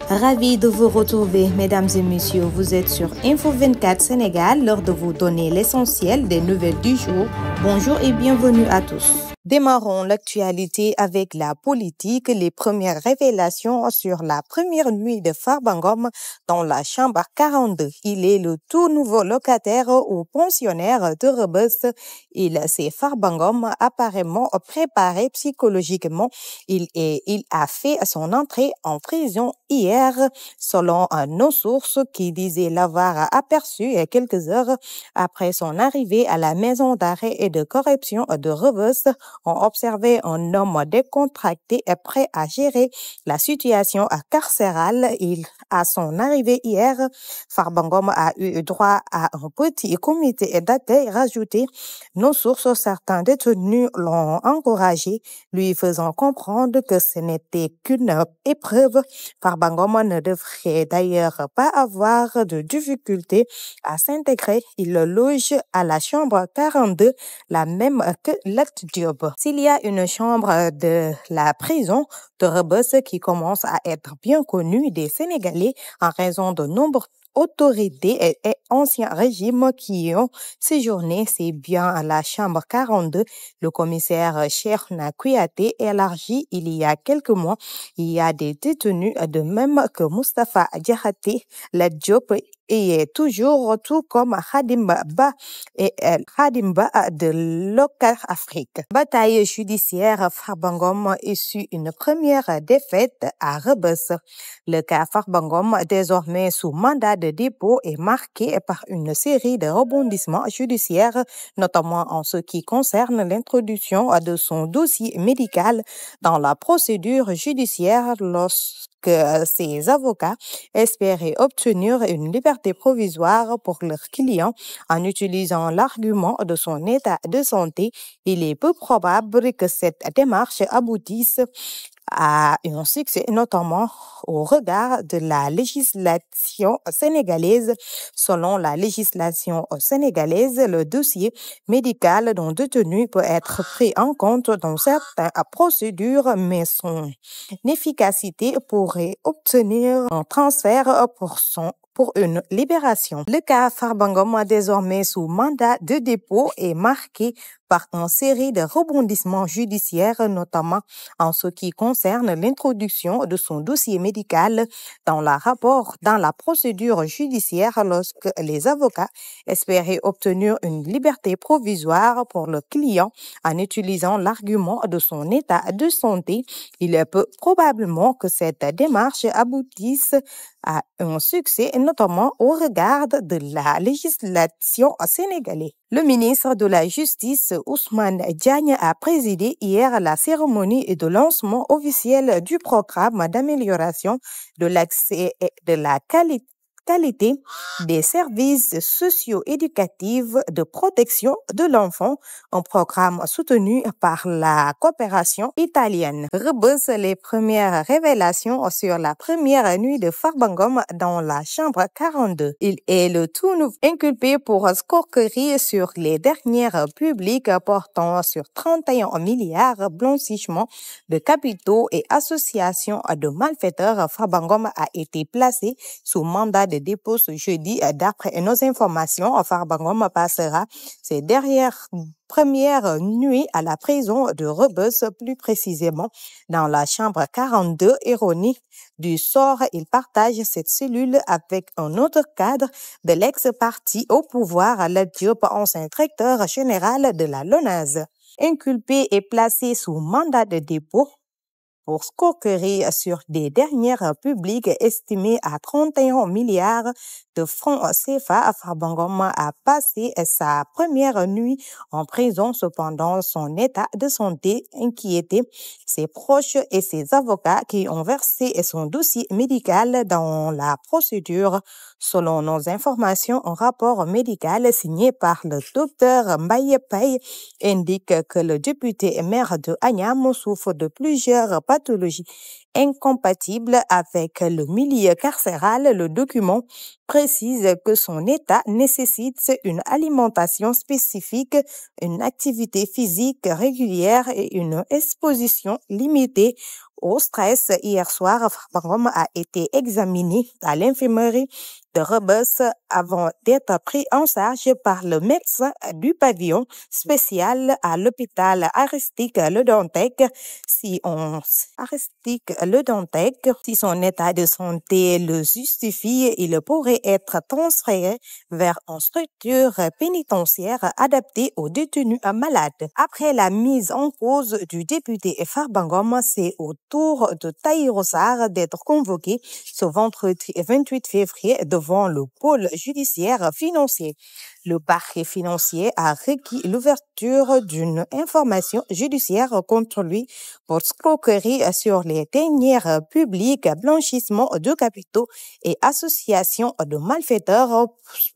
Ravi de vous retrouver, mesdames et messieurs. Vous êtes sur Info 24 Sénégal, l'heure de vous donner l'essentiel des nouvelles du jour. Bonjour et bienvenue à tous. Démarrons l'actualité avec la politique. Les premières révélations sur la première nuit de Farba Ngom dans la chambre 42. Il est le tout nouveau locataire ou pensionnaire de Rebeuss. Il s'est Farba Ngom apparemment préparé psychologiquement. Il a fait son entrée en prison hier, selon nos sources qui disaient l'avoir aperçu quelques heures après son arrivée à la maison d'arrêt et de correction de Rebeuss. On observait un homme décontracté et prêt à gérer la situation carcérale. À son arrivée hier, Farba Ngom a eu droit à un petit comité d'accueil rajouté. Nos sources, certains détenus l'ont encouragé, lui faisant comprendre que ce n'était qu'une épreuve. Farba Ngom ne devrait d'ailleurs pas avoir de difficulté à s'intégrer. Il loge à la chambre 42, la même que Lat Diop. S'il y a une chambre de la prison de Rebeuss qui commence à être bien connue des Sénégalais en raison de nombreuses autorités et anciens régimes qui ont séjourné, c'est bien la chambre 42. Le commissaire Cheikhna Kouyaté élargi il y a quelques mois. Il y a des détenus de même que Moustapha Diakhaté, Lat Diop et toujours tout comme Khadim Ba de Locar Afrique. Bataille judiciaire, Farba Ngom essuie une première défaite à Rebeuss. Le cas Farba Ngom, désormais sous mandat de dépôt, est marqué par une série de rebondissements judiciaires, notamment en ce qui concerne l'introduction de son dossier médical dans la procédure judiciaire lorsque ses avocats espéraient obtenir une liberté provisoire pour leurs clients en utilisant l'argument de son état de santé. Il est peu probable que cette démarche aboutisse à un succès, notamment au regard de la législation sénégalaise. Selon la législation sénégalaise, le dossier médical d'un détenu peut être pris en compte dans certaines procédures, mais son efficacité pourrait obtenir un transfert pour une libération. Le cas Farba Ngom, désormais sous mandat de dépôt, est marqué par une série de rebondissements judiciaires, notamment en ce qui concerne l'introduction de son dossier médical dans la procédure judiciaire lorsque les avocats espéraient obtenir une liberté provisoire pour le client en utilisant l'argument de son état de santé. Il est peu probablement que cette démarche aboutisse à un succès, notamment au regard de la législation sénégalaise. Le ministre de la Justice, Ousmane Diagne, a présidé hier la cérémonie de lancement officiel du programme d'amélioration de l'accès et de la qualité des services socio-éducatifs de protection de l'enfant, un programme soutenu par la coopération italienne. Rebeuss, les premières révélations sur la première nuit de Farba Ngom dans la chambre 42. Il est le tout nouveau inculpé pour escroquerie sur les dernières publiques portant sur 31 milliards blanchiment de capitaux et association de malfaiteurs. Farba Ngom a été placé sous mandat de dépôt ce jeudi. D'après nos informations, Farba Ngom passera ses dernières première nuit à la prison de Rebeuss, plus précisément dans la chambre 42. Ironie du sort, il partage cette cellule avec un autre cadre de l'ex-parti au pouvoir, Lat Diop, ancien directeur général de la LONASE. Inculpé et placé sous mandat de dépôt pour escroquerie sur des dernières publiques estimées à 31 milliards de francs CFA. Farba Ngom a passé sa première nuit en prison. Cependant, son état de santé inquiétait ses proches et ses avocats qui ont versé son dossier médical dans la procédure. Selon nos informations, un rapport médical signé par le docteur Mbaye Paye indique que le député maire de Agnam souffre de plusieurs pathologies incompatibles avec le milieu carcéral. Le document précise que son état nécessite une alimentation spécifique, une activité physique régulière et une exposition limitée au stress hier soir, Farba Ngom a été examiné à l'infirmerie de Rebeuss avant d'être pris en charge par le médecin du pavillon spécial à l'hôpital Aristide Le Dantec. Si son état de santé le justifie, il pourrait être transféré vers une structure pénitentiaire adaptée aux détenus malades. Après la mise en cause du député Farba Ngom, c'est au tour de Tahirou Sarr d'être convoqué ce vendredi 28 février devant le pôle judiciaire financier. Le parquet financier a requis l'ouverture d'une information judiciaire contre lui pour escroquerie sur les deniers publics, blanchissement de capitaux et association de malfaiteurs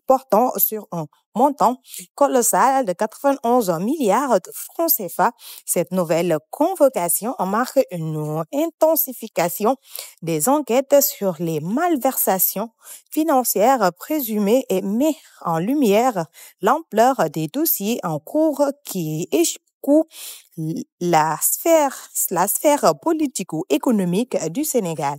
portant sur un montant colossal de 91 milliards de francs CFA. Cette nouvelle convocation marque une intensification des enquêtes sur les malversations financières présumées et met en lumière l'ampleur des dossiers en cours qui échouent la sphère politico-économique du Sénégal.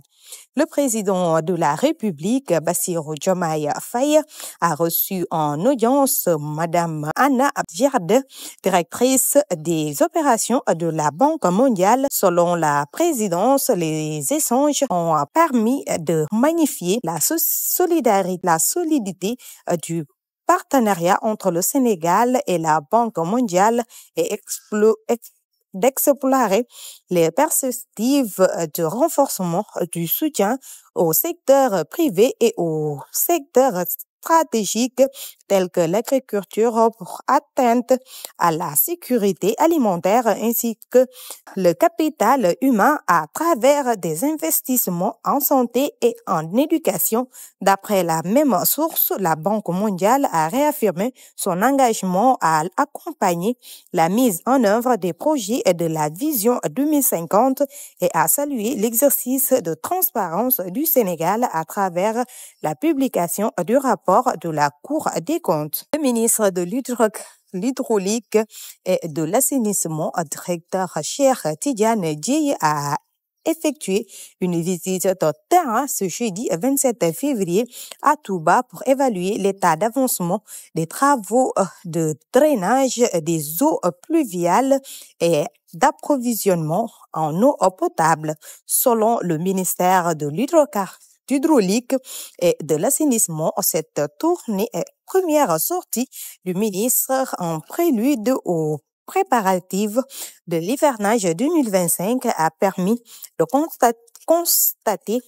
Le président de la République, Bassirou Diomaye Faye, a reçu en audience Madame Anna Abdiarde, directrice des opérations de la Banque mondiale. Selon la présidence, les échanges ont permis de magnifier la solidité du partenariat entre le Sénégal et la Banque mondiale et d'explorer les perspectives de renforcement du soutien au secteur privé et au secteur stratégique tels que l'agriculture pour atteindre à la sécurité alimentaire ainsi que le capital humain à travers des investissements en santé et en éducation. D'après la même source, la Banque mondiale a réaffirmé son engagement à accompagner la mise en œuvre des projets de la vision 2050 et a salué l'exercice de transparence du Sénégal à travers la publication du rapport de la Cour des comptes. Le ministre de l'Hydraulique et de l'Assainissement, directeur Cheikh Tidiane Dièye, a effectué une visite de terrain ce jeudi 27 février à Touba pour évaluer l'état d'avancement des travaux de drainage des eaux pluviales et d'approvisionnement en eau potable. Selon le ministère de l'Hydraulique et de l'Assainissement, cette tournée est première sortie du ministre en prélude aux préparatifs de l'hivernage 2025 a permis de constater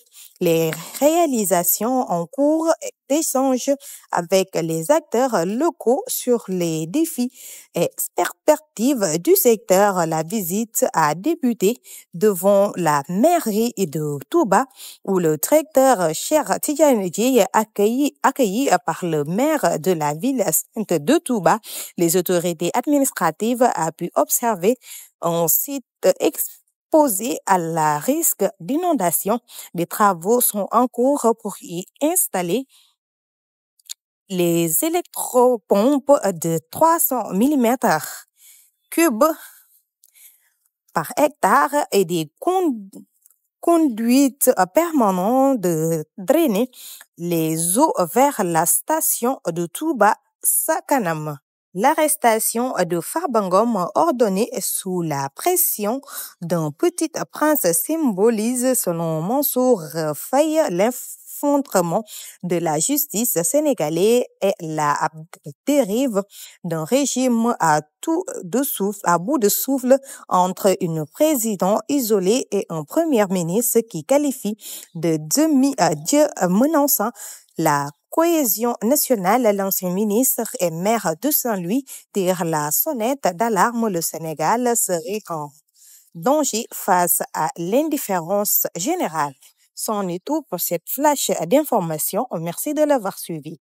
les réalisations en cours d'échange avec les acteurs locaux sur les défis et perspectives du secteur. La visite a débuté devant la mairie de Touba où le directeur Cheikh Tidiane Dièye accueilli par le maire de la ville sainte de Touba. Les autorités administratives a pu observer un site exposé à la risque d'inondation. Des travaux sont en cours pour y installer les électropompes de 300 mm3 par hectare et des conduites permanentes de drainer les eaux vers la station de Touba Sakanam. L'arrestation de Farba Ngom ordonnée sous la pression d'un petit prince symbolise, selon Mansour Faye, l'effondrement de la justice sénégalaise et la dérive d'un régime à bout de souffle entre un président isolé et un premier ministre qui qualifie de demi-dieu menaçant la cohésion nationale. L'ancien ministre et maire de Saint-Louis tire la sonnette d'alarme. Le Sénégal serait en danger face à l'indifférence générale. C'en est tout pour cette flash d'information. Merci de l'avoir suivi.